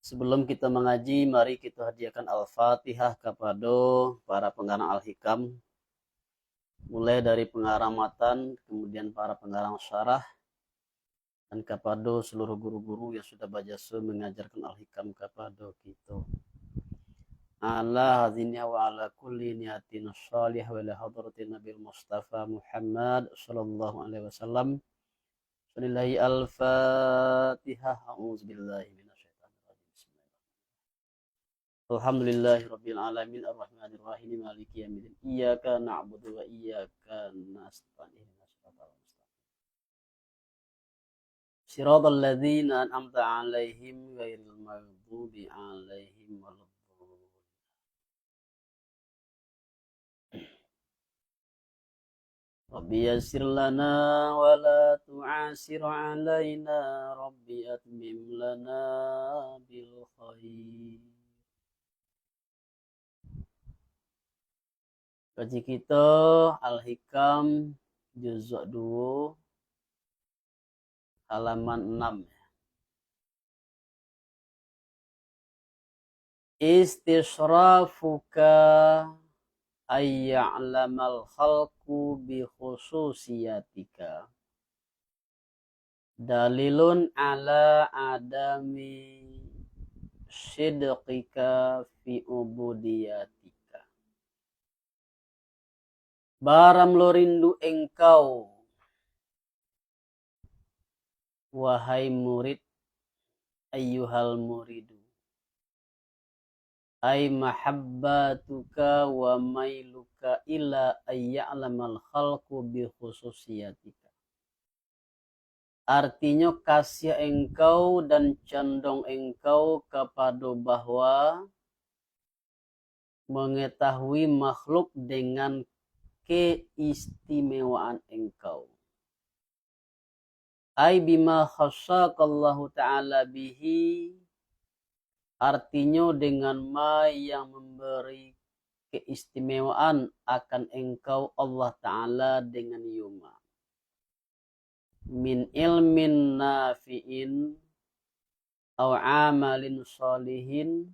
Sebelum kita mengaji, mari kita hadiahkan Al-Fatihah kepada para pengarang Al-Hikam, mulai dari pengarang matan, kemudian para pengarang syarah, dan kepada seluruh guru-guru yang sudah berjasa mengajarkan Al-Hikam kepada kita. Ala hadhihi wa ala kulli niyatin shalih wa ila hadratin Nabil Mustafa Muhammad sallallahu alaihi wasallam. Bismillahirrahmanirrahim. Al-Fatihah. A'udzubillahi minasyaitonir rajim. Bismillahirrahmanirrahim. Alhamdulillahirabbil alamin arrahmanir rahim maliki yaumiddin. Iyyaka na'budu wa iyyaka nasta'in. Shiratal ladzina an'amta 'alaihim ghairil maghdubi 'alaihim waladdallin. Rabbi yassir lana wa la tu'asir 'alaina. Rabbi atmim lana bil khair. Kaji kita Al-Hikam juz 2 halaman 6. Istisrafuka ayya'lamal khalqu bi khususiyatika dalilun ala adami sidqika fi ubudiyatika. Baram lo rindu engkau, wahai murid, ayyuhal muridu, ay mahabbatuka wa mailuka ila ayya'lamal khalqu bi khususiyatika. Artinya kasih engkau dan condong engkau kepada bahwa mengetahui makhluk dengan keistimewaan engkau. Ay bima khassaqallahu ta'ala bihi, artinya dengan ma yang memberi keistimewaan akan engkau Allah Ta'ala dengan yuma. Min ilmin nafi'in au amalin salihin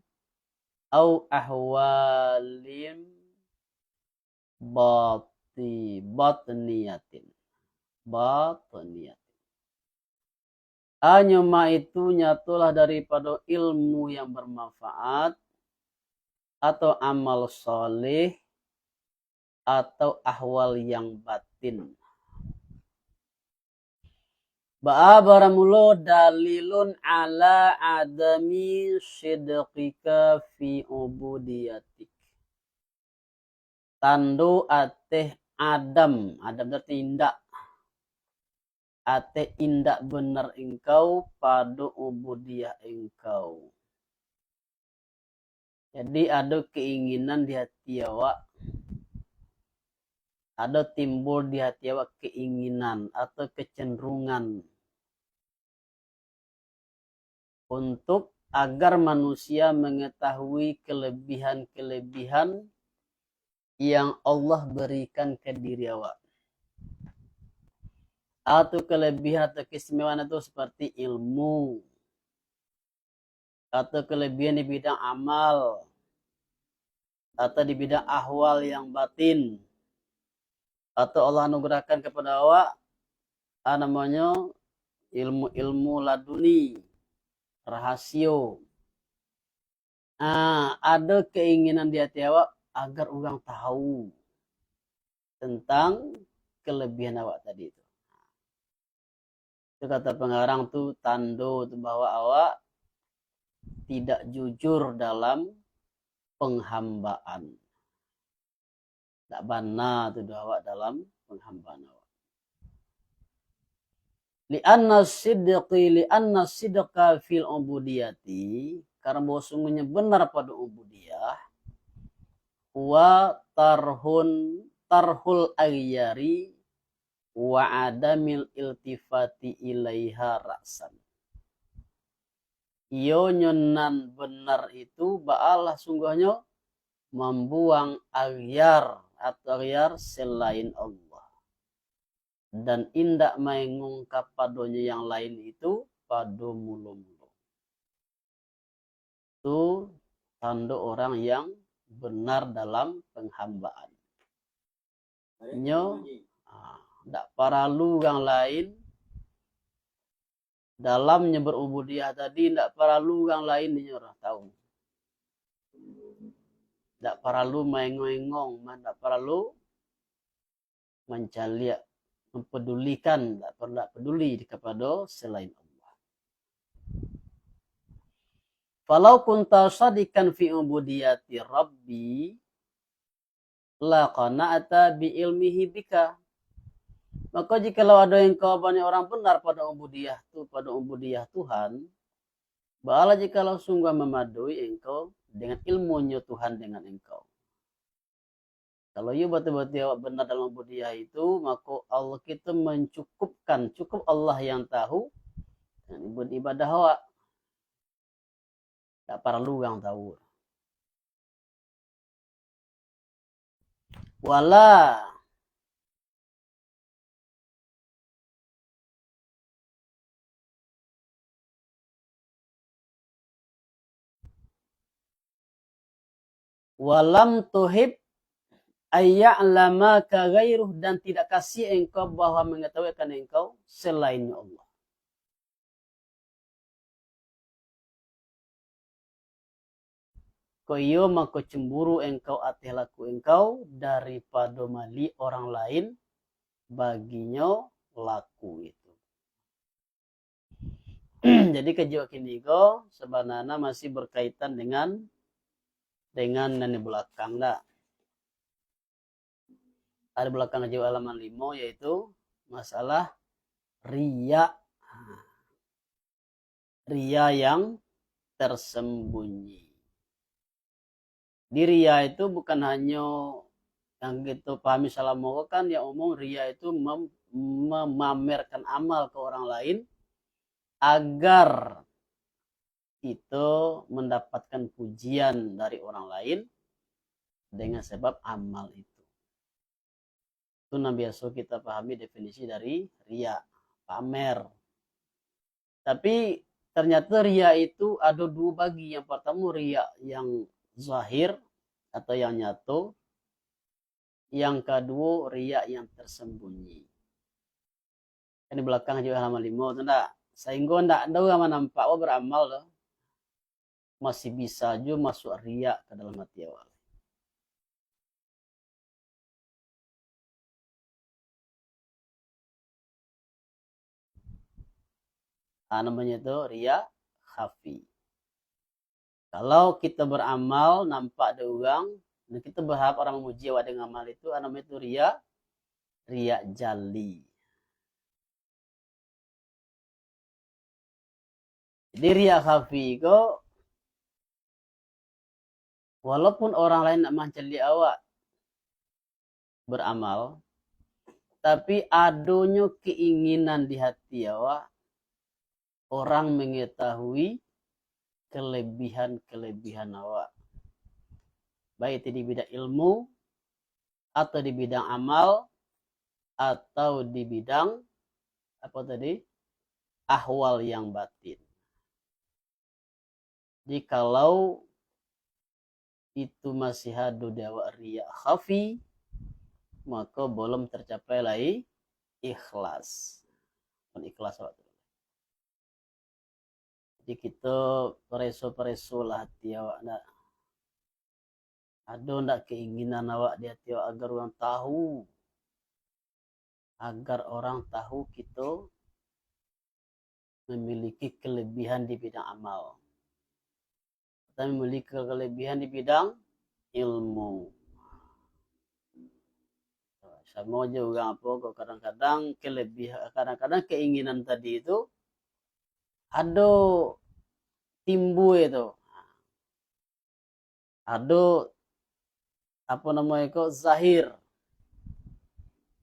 au ahwalim batniyatin. Anyuma itu nyatulah daripada ilmu yang bermanfaat atau amal soleh atau ahwal yang batin. Ba'abaramulo dalilun ala adami sidqika fi ubudiyatik. Tando ateh adam berarti indak. Ate indak benar engkau pada ubudiyah engkau. Jadi ada keinginan di hati awak, ada timbul di hati awak keinginan atau kecenderungan untuk agar manusia mengetahui kelebihan-kelebihan yang Allah berikan ke diri awak. Atau kelebihan atau keistimewaan itu seperti ilmu, atau kelebihan di bidang amal, atau di bidang ahwal yang batin, atau Allah anugerahkan kepada awak namanya ilmu-ilmu laduni, rahasio. Ada keinginan di hati awak agar orang tahu tentang kelebihan awak tadi itu. Itu kata pengarang tuh tando tuh bahwa awak tidak jujur dalam penghambaan. Tak bana tuh awak dalam penghambaan awak. Li'anna sidqa fil ubudiyati, karena bahwa sungguhnya benar pada ubudiyah, wa tarhul ayyari wa adamil iltifati ilaiha ra'san. Iyo nyonan benar itu ba'alah sungguhnya membuang aghyar atau aghyar selain Allah. Dan indak mengungkap padonya yang lain itu pada mulu-mulu. itu tanda orang yang benar dalam penghambaan. Nyo, tidak perlu yang lain dalamnya berubudiyah tadi, tidak perlu yang lain ini orang tahu. Tidak perlu mengengong, tidak perlu mencari, mempedulikan, tidak perlu peduli kepada selain Allah. Falau kunta sadikan fi ubudiyati Rabbi la qana'ata bi ilmihi bika. Maka jikalau ada yang kau banyak orang benar pada ubudiyah Tuhan, bahala jikalau sungguh memadui engkau dengan ilmunya Tuhan dengan engkau. Kalau you betul-betul benar dalam ubudiyah itu, maka Allah kita mencukupkan, cukup Allah yang tahu dengan ibadah awak. Tak perlu yang tahu. Wala walam tuhib ayya'lama ka ghairuh, dan tidak kasih engkau bahwa mengetahui akan engkau selainnya Allah. Koyo maka cemburu engkau atih laku engkau daripada mali orang lain baginya laku itu. Jadi kejiwa kini ko sebenarnya masih berkaitan dengan nani belakang dah. Ada belakang kejiwa halaman 5 yaitu masalah riya. Riya yang tersembunyi. Di riya itu bukan hanya yang kita pahami salah mau kan yang umum riya itu memamerkan amal ke orang lain agar itu mendapatkan pujian dari orang lain dengan sebab amal itu. Itu yang biasa kita pahami definisi dari riya, pamer. Tapi ternyata riya itu ada dua bagi. Yang pertama riya yang zahir atau yang nyata. Yang kedua riya yang tersembunyi. Kan di belakang juga halaman 5 itu enggak. Sehingga enggak ada yang nampak beramal loh. Masih bisa juga masuk riya ke dalam hati awal. Namanya itu riya khafi. Kalau kita beramal nampak ada orang dan kita berharap orang memuji awak dengan amal itu, namanya itu riya jali. Jadi riya khafi itu walaupun orang lain nak menceli awak beramal, tapi adanya keinginan di hati awak orang mengetahui kelebihan awak. Baik itu di bidang ilmu, atau di bidang amal, atau di bidang apa tadi? Ahwal yang batin. Jadi kalau itu masih ada dawa riya khafi, maka belum tercapai lagi ikhlas. Ikhlas waktu. Jadi kita pereso lah hati awak nak. Ada ndak keinginan awak di hati awak agar orang tahu kita memiliki kelebihan di bidang amal. Kita memiliki kelebihan di bidang ilmu. Sama juga apa kok kadang-kadang keinginan tadi itu ada timbul itu. Ada apa namanya kok zahir.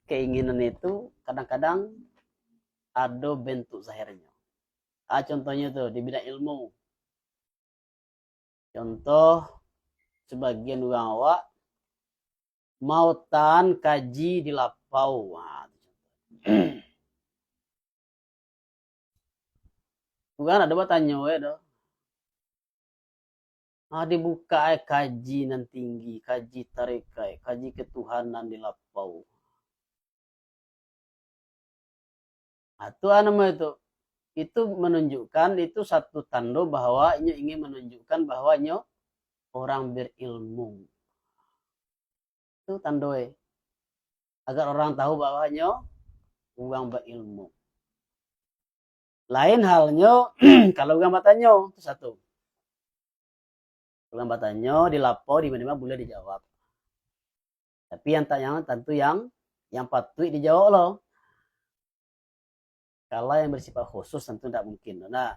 Keinginan itu kadang-kadang ada bentuk zahirnya. Contohnya tuh di bidang ilmu. Contoh sebagian orang awak mautan kaji di lapau. Bukan ada bertanya Dibuka kaji nan tinggi, kaji tarikai, kaji ketuhanan di lapau. Itu nama itu menunjukkan itu satu tanda bahwa nyo ingin menunjukkan bahwa nyo orang berilmu. Itu tandoe agar orang tahu bahwa nyo orang berilmu. Lain halnya kalau orang batanyo itu satu. Orang batanyo dilapor di mana boleh dijawab. Tapi yang tentu yang patut dijawab loh. Kalau yang bersifat khusus tentu tidak mungkin. Nah,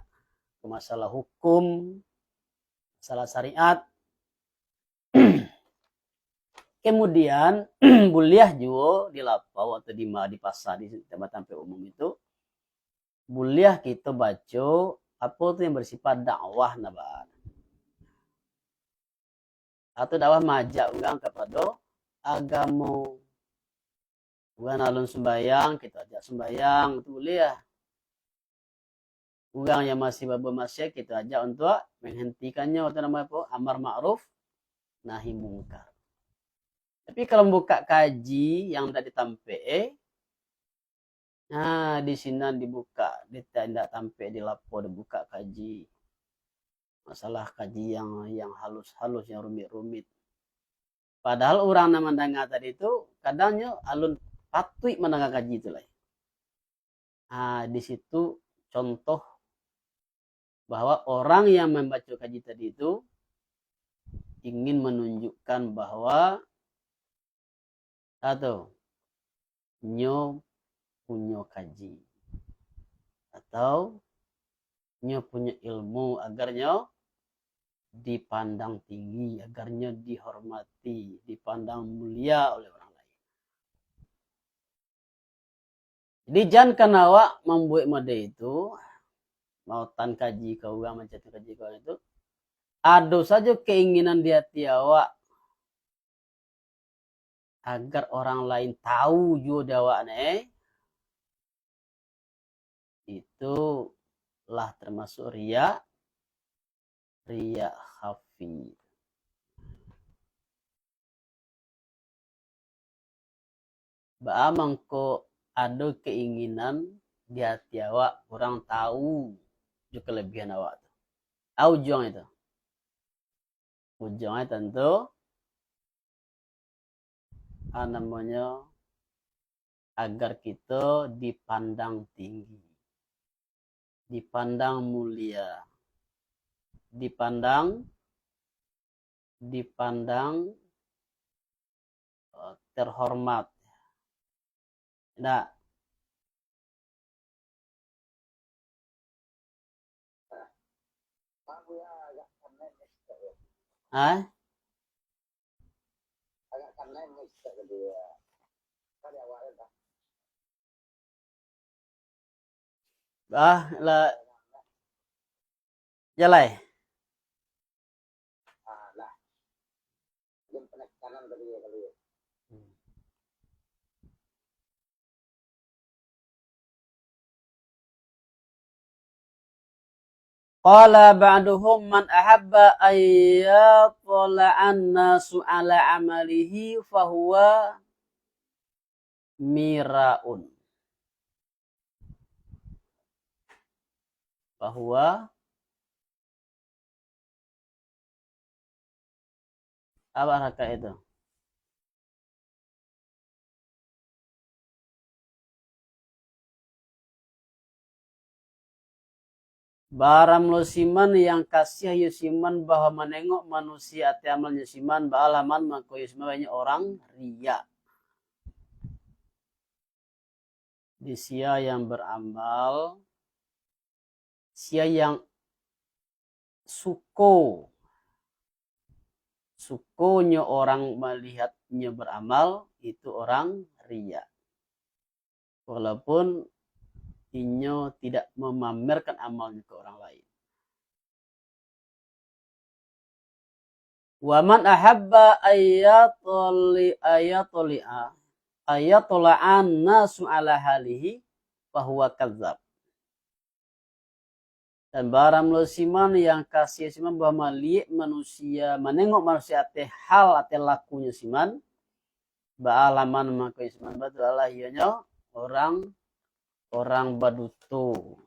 masalah hukum, masalah syariat. Kemudian buliah juga di lapau atau di pasar di tempat-tempat umum itu. Buliah kita baca apa itu yang bersifat dakwah nabar. Atau dakwah majak orang kepada agama. Bukan alun sembayang, kita ajak sembayang, itu boleh ya. Orang yang masih babu masih kita ajak untuk menghentikannya, atau namanya apa? Amar ma'ruf, nahi mungkar. Tapi kalau buka kaji yang tidak ditampe, nah di sini dibuka, tidak tampe di lapo dibuka kaji. Masalah kaji yang halus-halus, yang rumit-rumit. Padahal orang nama mendengar tadi itu kadangnya alun patut mendengar kaji itu lah. Di situ contoh bahwa orang yang membaca kaji tadi itu ingin menunjukkan bahwa nyo punya kaji atau nyo punya ilmu agar nyo dipandang tinggi, agar nyo dihormati, dipandang mulia oleh orang lain. Jadi jangan karena awak membuat mode itu mau tan kaji kau mencetak kaji kau itu ada saja keinginan di hati awak agar orang lain tahu juga awak itu lah termasuk riya khafi. Mangko ada keinginan di hati awak orang tahu juga kelebihan awak. Ujung itu. Ujungnya tentu namanya agar kita dipandang tinggi, dipandang mulia, dipandang terhormat. Nah, lah jalai. Qala ba'duhum man ahabba ayyatola'an nasu ala amalihi fahuwa miraun. Fahuwa apa raka itu? Baram siman yang kasih yusiman bahwa menengok manusia ati amal yusiman ba'alaman maka yusiman banyak orang riya. Di sia yang beramal, sia yang sukonya orang melihatnya beramal itu orang riya. Walaupun inyo tidak memamerkan amalnya ke orang lain. Waman ahabba ayatola'an nasu ala halihi fahuwa kadzab. Dan barang musiman yang kasih siman bahwa melihat manusia menengok manusia ate hal ate lakunya siman baalaman maka siman betul Allah ianya orang baduto.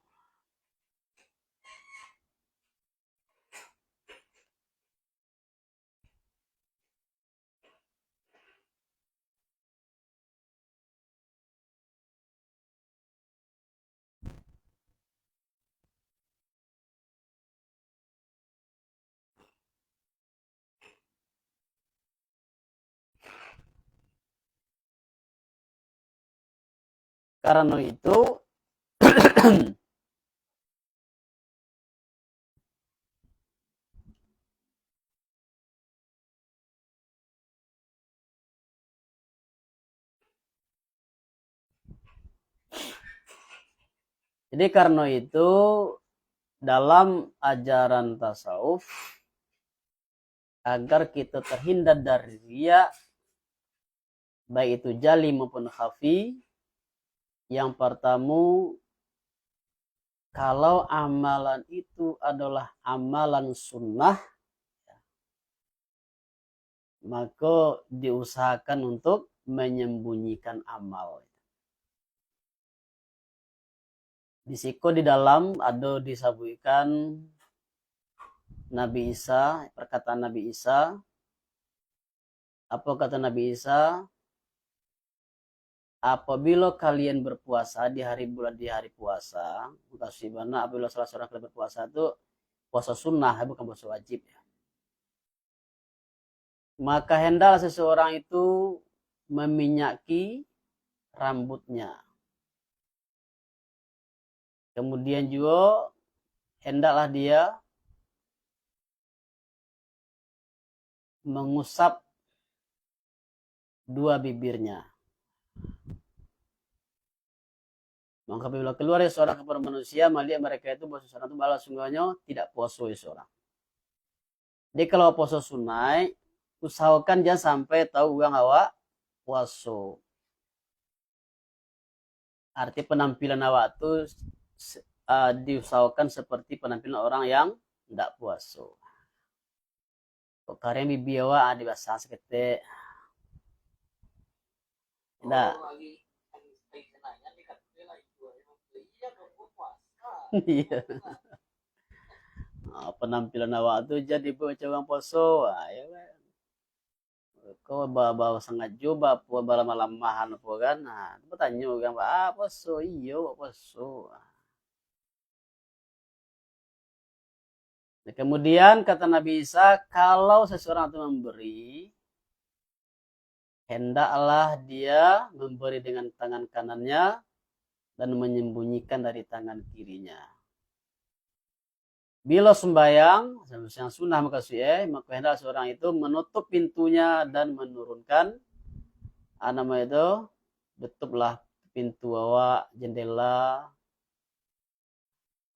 Karena itu jadi karena itu dalam ajaran tasawuf agar kita terhindar dari riya baik itu jali maupun khafi, yang pertama kalau amalan itu adalah amalan sunnah maka diusahakan untuk menyembunyikan amal. Disiko di dalam ada disebutkan Nabi Isa, perkataan Nabi Isa. Apa kata Nabi Isa? Apabila kalian berpuasa di hari puasa, mana apabila salah seorang kalian berpuasa itu puasa sunnah, bukan puasa wajib ya. Maka hendaklah seseorang itu meminyaki rambutnya. Kemudian juga hendaklah dia mengusap dua bibirnya. Maka apabila keluar seorang kepada manusia, melihat mereka itu bahwa seorang itu balas sungguhnya tidak puasa seorang. Jadi kalau puasa sunai, usahakan jangan sampai tahu uang awak puasa. Arti penampilan awak itu diusahakan seperti penampilan orang yang tidak puasa. Kok karya bibi awak di bahasa sekete. Tidak. Iya. Penampilan awak tuh jadi baca orang poso, ya kan. Kau bawa sangat coba puan malam mahan apa kan. Nah, bertanya kan, poso iyo poso. Nah, kemudian kata Nabi Isa, kalau seseorang itu memberi, hendaklah dia memberi dengan tangan kanannya dan menyembunyikan dari tangan kirinya. Bila sembahyang, yang sunnah maka hendak seorang itu menutup pintunya dan menurunkan itu tutuplah pintu awak, jendela,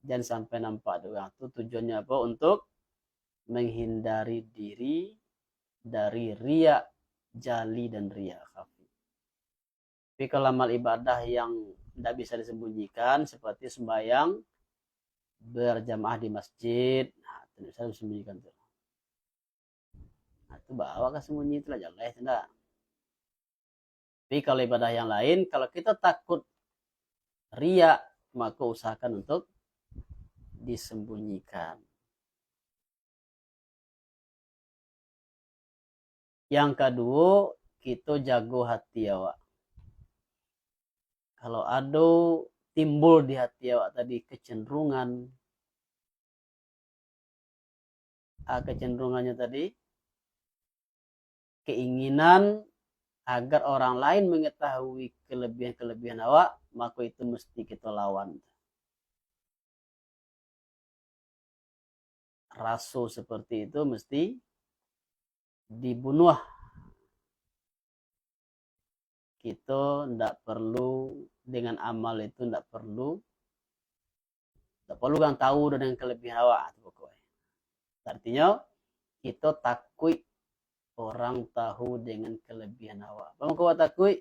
jangan sampai nampak doang. Itu tujuannya apa? Untuk menghindari diri dari riya jali dan riya khafi. Tapi kalau amal ibadah yang tidak bisa disembunyikan seperti sembahyang berjamaah di masjid, nah, tidak bisa disembunyikan tuh. Nah, itu bawa ke sembunyi itu lah jelas tidak. Tapi kalau ibadah yang lain, kalau kita takut riya, maka usahakan untuk disembunyikan. Yang kedua, kita jago hati awak. Kalau ada timbul di hati awak tadi kecenderungannya tadi keinginan agar orang lain mengetahui kelebihan awak, maka itu mesti kita lawan. Rasa seperti itu mesti dibunuh. Kita tidak perlu dengan amal itu tidak perlu kan tahu dengan kelebihan awak. Artinya kita takut orang tahu dengan kelebihan awak. Kamu kau takut?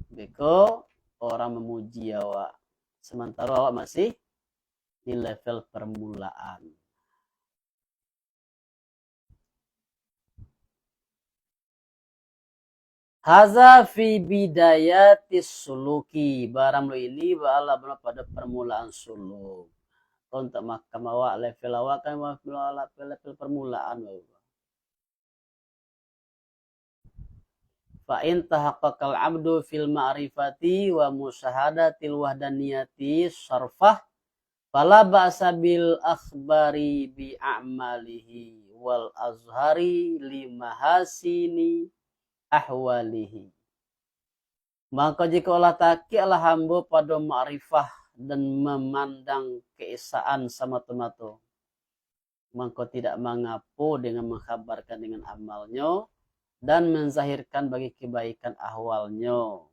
Beko orang memuji awak. Sementara awak masih Di level permulaan. Haza fi bidayatis suluki. Barang lo ini bala pada permulaan suluk. Untuk makam awak level awak kan level permulaan. Fa in tahaqqaqal abdu fil ma'rifati wa musyahadatil wahdaniyati sarfah fala ba'sa bil akhbari bi a'malihi wal azhari li mahasini ahwalihi. Maka jika olah taki Allah hamba pada ma'rifah dan memandang keesaan sama tomato, maka tidak mengapu dengan mengkhabarkan dengan amalnya dan menzahirkan bagi kebaikan ahwalnya.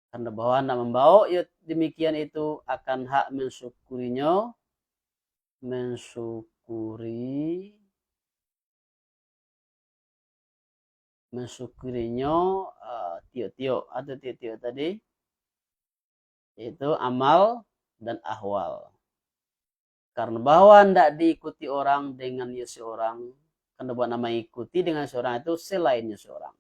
Karena bahwa nak membawa ya demikian itu akan hak mensyukurinya, mensyukurinya tiok-tiok atau tiok-tiok tadi itu amal dan ahwal. Karena bahwa tidak diikuti orang dengan ya seorang, karena buat nama ikuti dengan seorang itu selainnya seorang.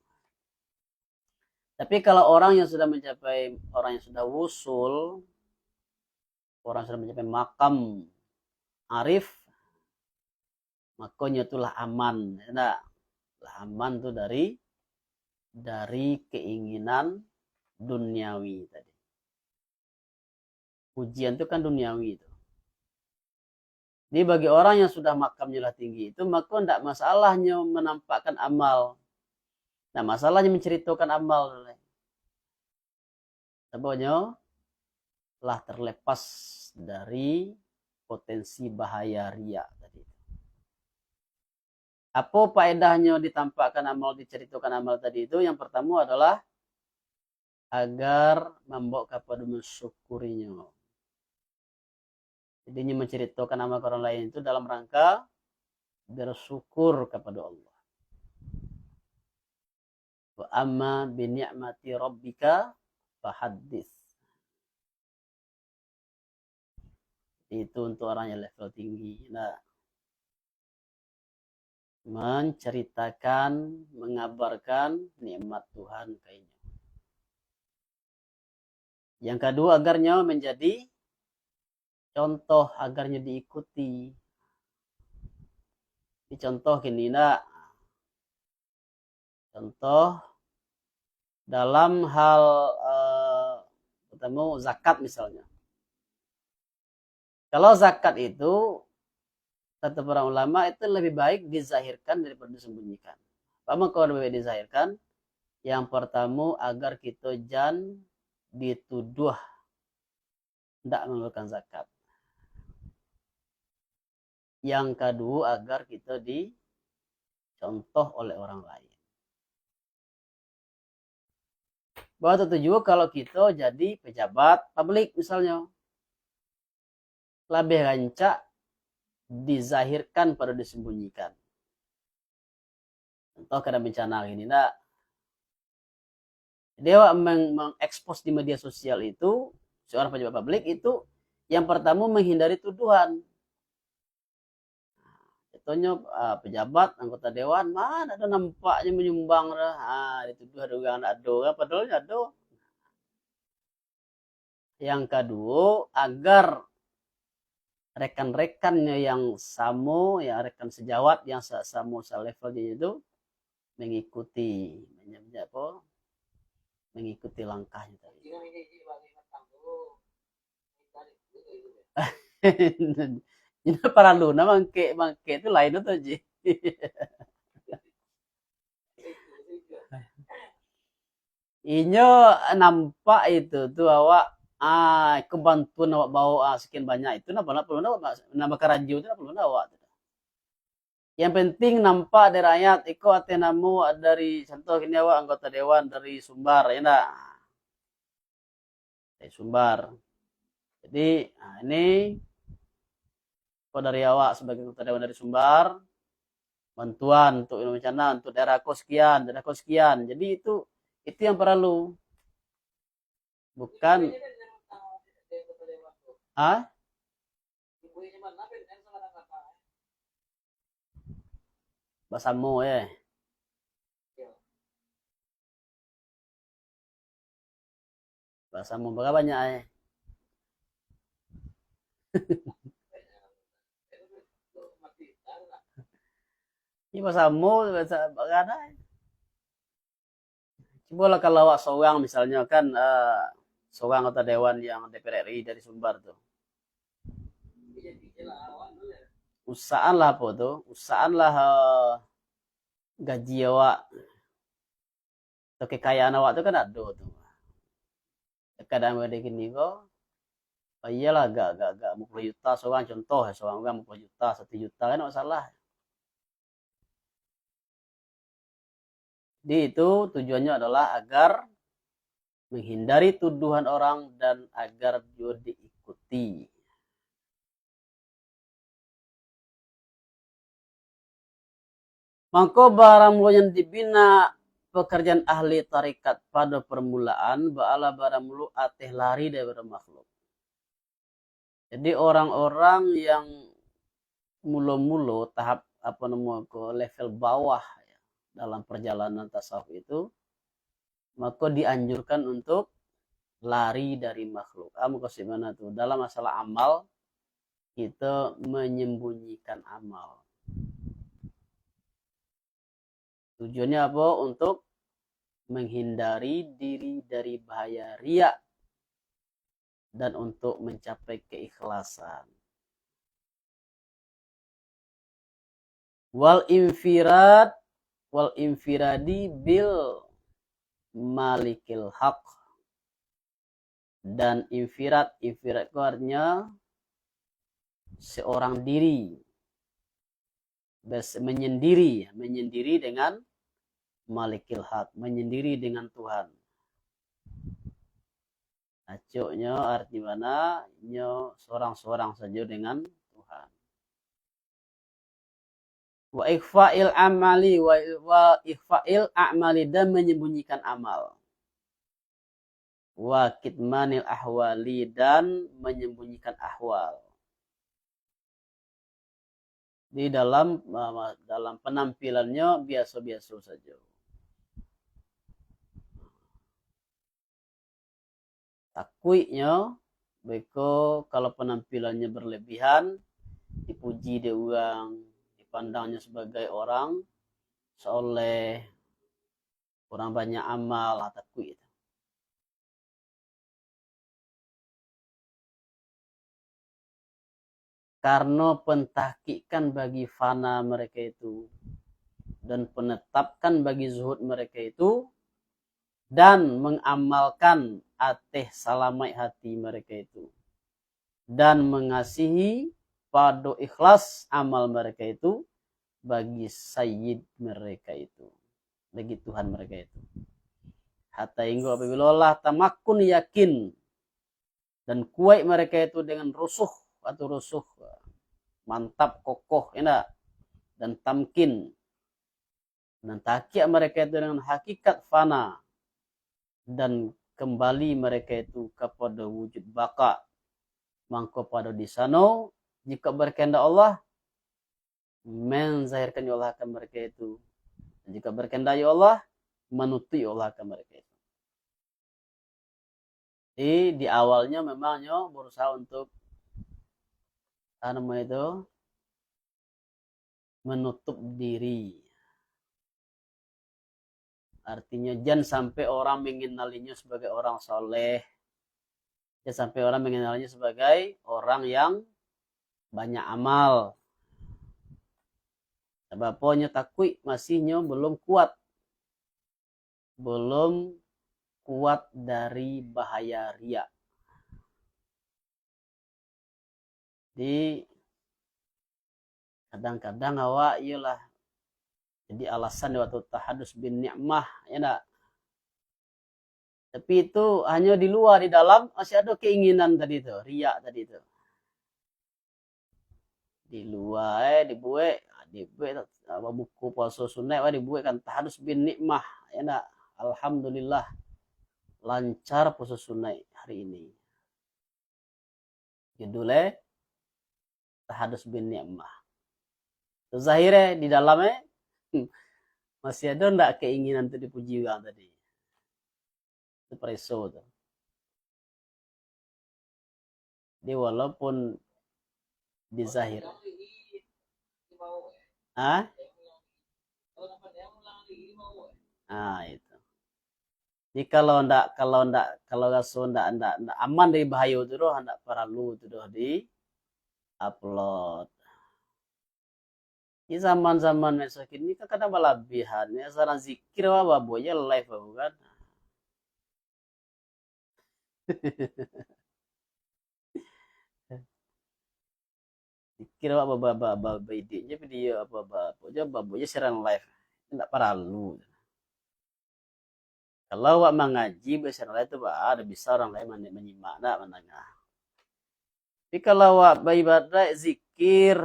Tapi kalau orang yang sudah mencapai, orang yang sudah wusul, orang yang sudah mencapai makam arif, makanya itulah aman. Nah, aman itu dari keinginan duniawi tadi. Ujian itu kan duniawi itu. Jadi bagi orang yang sudah makamnya lah tinggi itu, maka tidak masalahnya menampakkan amal. Nah, masalahnya menceritakan amal. Sebabnya telah terlepas dari potensi bahaya riya tadi. Apa faedahnya ditampakkan amal, diceritakan amal tadi itu? Yang pertama adalah agar membawa kepada mensyukurinya. Jadi menceritakan amal orang lain itu dalam rangka bersyukur kepada Allah. Wa amma bi ni'mati rabbika fahaddits. Itu untuk orang yang level tinggi. Nah, menceritakan, mengabarkan nikmat Tuhan kayaknya. Yang kedua, agarnya menjadi contoh, agarnya diikuti. Ini contoh gini, nak. Contoh dalam hal pertama zakat misalnya. Kalau zakat itu kata para ulama itu lebih baik dizahirkan daripada disembunyikan. Apa kalau lebih baik dizahirkan? Yang pertama agar kita jangan dituduh tidak mengeluarkan zakat. Yang kedua agar kita dicontoh oleh orang lain. Bahwa tertuju kalau kita jadi pejabat publik misalnya. Lebih rancak dizahirkan pada disembunyikan. Contoh karena bencana ini nak. Dia mengekspos di media sosial itu seorang pejabat publik itu yang pertama menghindari tuduhan. Contohnya pejabat, anggota dewan, mana ada nampaknya menyumbang dah. Dituduh ada orang ada, padahal ada. Yang kedua, agar rekan-rekannya yang sama, ya rekan sejawat yang sama levelnya itu mengikuti langkahnya tadi. Ini para luna mangke itu lain itu aja. Inyo nampak itu tuh awak kebantuan awak bawa sekian banyak itu perlu nama keranju itu perlu awak. Yang penting nampak dari rakyat iko atenamu dari contoh ini awak anggota dewan dari Sumbar ya enggak? Dari Sumbar. Jadi ini kok dari awak sebagai anggota dewan dari Sumbar bantuan untuk bencana untuk daerahku sekian. Jadi itu yang perlu. Bukan Basamu ya. Basamu berapa banyak ya? Ini basamu bahasa ada. Coba lah kalau awak seorang misalnya kan seorang anggota dewan yang DPR RI dari Sumbar tuh. Usahaan lah apa tuh? Usahaan lah gaji awak atau kekayaan awak tuh kan ada tuh. Kadang ada gini kok. Oh iyalah gak 50 juta seorang contoh ya seorang orang 50 juta 1 juta kan nggak salah. Jadi itu tujuannya adalah agar menghindari tuduhan orang dan agar juga diikuti. Maka barang yang dibina pekerjaan ahli tarikat pada permulaan ba'ala barang mulu ateh lari daripada makhluk. Jadi orang-orang yang mulu-mulu tahap apa namanya ke level bawah ya, dalam perjalanan tasawuf itu maka dianjurkan untuk lari dari makhluk. Kamu kasih mana tuh dalam masalah amal kita menyembunyikan amal. Tujuannya apa? Untuk menghindari diri dari bahaya riya dan untuk mencapai keikhlasan. Wal infiradi bil malikil haq. Dan infirat itu artinya seorang diri. Menyendiri dengan malikil haq, menyendiri dengan Tuhan. Acuknya arti mana? Nyo seorang-seorang saja dengan Tuhan. Wa ikhfa'il amali wa ikhfa'il a'mali dan menyembunyikan amal. Wa kitmanil ahwali dan menyembunyikan ahwal. Di dalam penampilannya biasa-biasa saja. Takwiknya beko kalau penampilannya berlebihan dipuji dia orang, dipandangnya sebagai orang soleh, kurang banyak amal, takwik itu. Karena pentahkikan bagi fana mereka itu dan penetapkan bagi zuhud mereka itu dan mengamalkan ateh salamai hati mereka itu dan mengasihi pada ikhlas amal mereka itu bagi sayyid mereka itu, bagi Tuhan mereka itu. Hatta hingga apabila Allah tamakun yakin dan kuat mereka itu dengan rusuh mantap kokoh enak dan tamkin dan takia mereka itu dengan hakikat fana dan kembali mereka itu kepada wujud baka mangko pada di sana jika berkehendak Allah menzahirkan Allah akan mereka itu, jika berkehendak Allah menuti Allah akan mereka itu. Jadi di awalnya memangnya berusaha untuk itu menutup diri. Artinya jangan sampai orang mengenalinya sebagai orang soleh. Jangan sampai orang mengenalinya sebagai orang yang banyak amal. Sebab punya takwik masihnya belum kuat. Belum kuat dari bahaya riya. Jadi kadang-kadang awak iyalah jadi alasan waktu tahadus bin ni'mah ya enggak. Tapi itu hanya di luar, di dalam masih ada keinginan tadi itu, riya tadi itu. Di luar dibuat buku puasa sunnah dibuat kan tahadus bin ni'mah ya enggak. Alhamdulillah lancar puasa sunnah hari ini. Judulnya tahadus bin ni'mah. Zahirnya di dalamnya masih ada enggak keinginan untuk dipuji orang tadi. Itu preso tuh. Jadi walaupun di zahir. Ah? Ah, itu. Jadi kalau raso ndak aman dari bahaya itu doh, ndak perlu itu doh di upload. Di zaman-zaman mesok ini kan kadang berlebihan ya, sarang zikir apa boya live kan. Zikir apa apa idenya video apa boya siaran live. Enggak perlu. Kalau awak mengaji biasa lain itu ada bisa orang lain menyimak nak mendengar. Tapi kalau awak beribadah zikir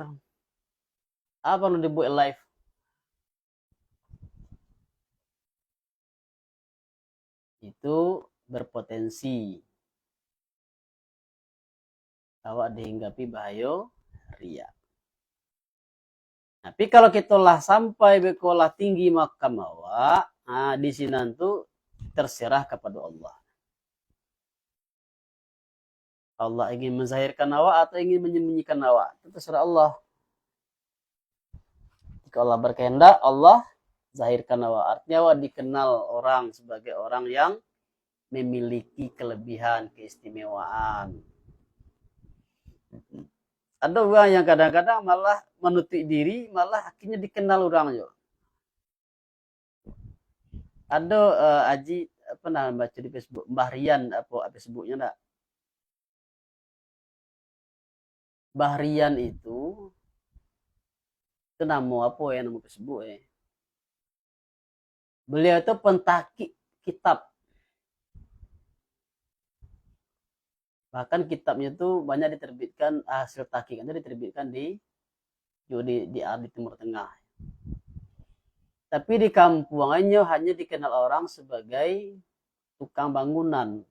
apa yang dibuat live? Itu berpotensi awak dihinggapi bahaya ria. Tapi kalau kita lah sampai bekolah tinggi makam awak, nah di sini tuh terserah kepada Allah. Allah ingin menzahirkan awak atau ingin menyembunyikan awak, itu terserah Allah. Jika Allah berkehendak, Allah zahirkan awak. Artinya awak dikenal orang sebagai orang yang memiliki kelebihan, keistimewaan. Ada orang yang kadang-kadang malah menutup diri, malah akhirnya dikenal orang juga. Ada Aji apa namanya baca di Facebook, Mbah Rian apa Facebooknya enggak? Mbah Rian itu nama apa ya nama Facebook ya? Beliau itu pentakik kitab. Bahkan kitabnya itu banyak diterbitkan, hasil tahqiqannya diterbitkan di Timur Tengah. Tapi di kampungannya hanya dikenal orang sebagai tukang bangunan.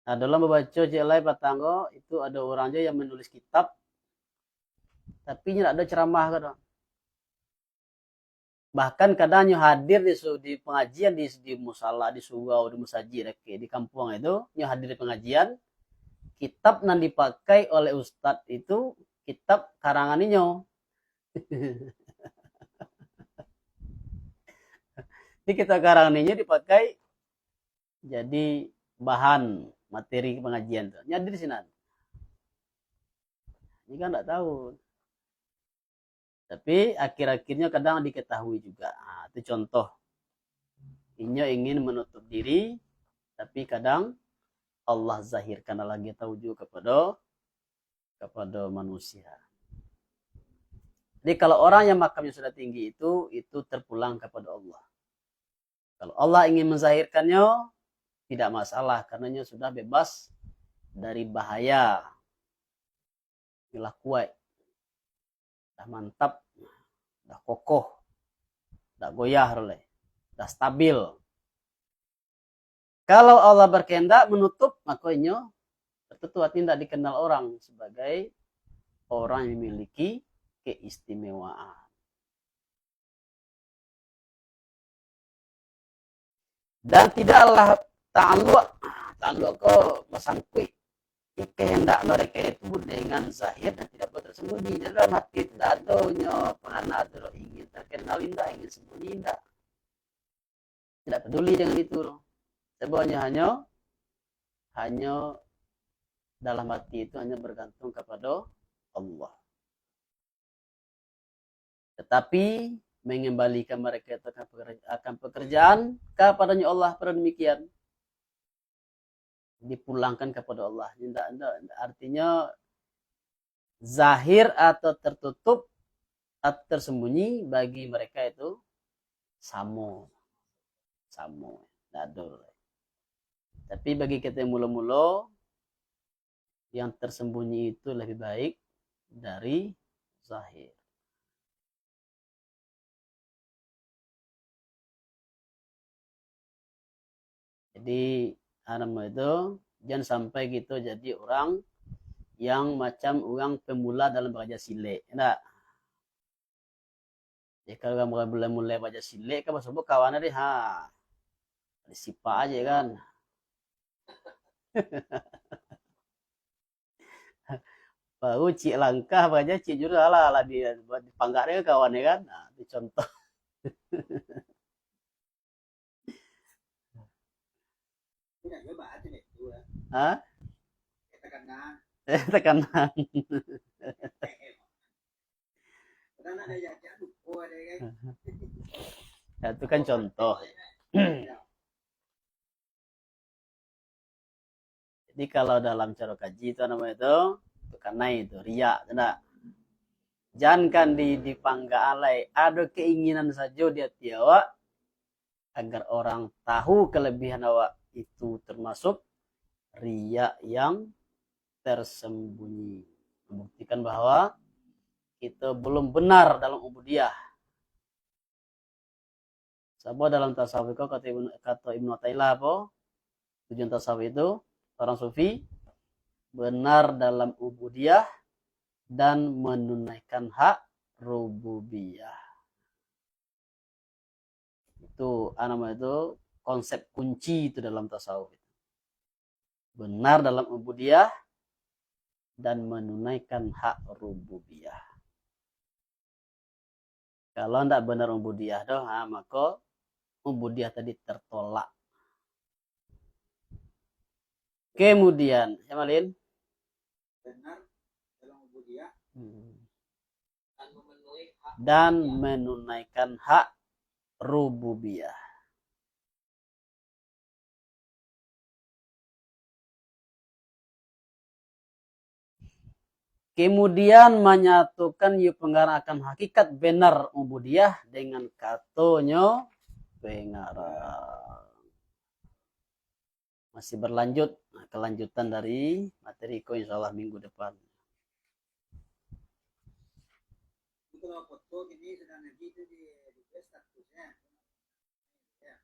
Nah, dalam membaca Jelai Patanggo itu ada orangnya yang menulis kitab, tapi tidak ada ceramah kan. Bahkan kadangnya hadir di pengajian di musala, di surau, di musajid, di kampung itu, nyo hadir di pengajian, kitab yang dipakai oleh ustadz itu kitab karangan nyo. Jadi kitab karangan nyo dipakai jadi bahan materi pengajian tuh. Nyadi di sini. Ini kan enggak tahu. Tapi akhir-akhirnya kadang diketahui juga. Nah, itu contoh. Inyo ingin menutup diri, tapi kadang Allah zahirkan lagi tahu juga kepada manusia. Jadi kalau orang yang makamnya sudah tinggi itu terpulang kepada Allah. Kalau Allah ingin menzahirkannya, tidak masalah karena sudah bebas dari bahaya. Inilah kuat. Dah mantap, dah kokoh, dah goyah oleh, dah stabil. Kalau Allah berkehendak menutup, makanya tertutup tidak dikenal orang sebagai orang yang memiliki keistimewaan. Dan tidaklah ta'alluq kau masangkui kehendak mereka itu dengan zahir dan tidak boleh tersembunyi. Dalam hati tidak adanya pengenal ingin terkenal indah, ingin sembunyi indah. Tidak peduli dengan itu. Sebenarnya hanya dalam hati itu hanya bergantung kepada Allah. Tetapi mengembalikan mereka akan pekerjaan kepadanya Allah pada demikian. Dipulangkan kepada Allah. Artinya zahir atau tertutup atau tersembunyi bagi mereka itu sama. Tapi bagi kita yang mula-mula yang tersembunyi itu lebih baik dari zahir. Jadi Nama itu jangan sampai gitu jadi orang yang macam orang pemula dalam belajar silek. Enggak. Ya kalau kamu mulai belajar silek kan masuk kawan deh ha. Sipa aja kan. Baru cik langkah belajar cik juga lah di panggaknya kawannya kan. Nah, itu contoh. Hah? Tekanan. Ya, itu kan contoh. Jadi kalau dalam cara kaji itu namanya itu karena itu riak, tidak. Jangan di panggalai ada keinginan saja di hati awak agar orang tahu kelebihan awak itu termasuk riak yang tersembunyi. Membuktikan bahwa kita belum benar dalam ubudiyah. Sebab dalam tasawuf itu kata Ibnu Athaillah apa? Tujuan tasawuf itu orang sufi benar dalam ubudiyah dan menunaikan hak rububiyah. Itu nama itu konsep kunci itu dalam tasawuf. Benar dalam ubudiyah dan menunaikan hak rububiyah. Kalau tidak benar ubudiyah doh, maka ubudiyah tadi tertolak. Kemudian, ya Malin? Benar dalam ubudiyah dan menunaikan hak rububiyah. Kemudian menyatukan yu pengarang akan hakikat benar ubudiyah dengan katanya pengarang. Masih berlanjut, kelanjutan dari materi ko insyaallah minggu depan. Kalau foto ini sedang lagi itu di statusnya. Ya.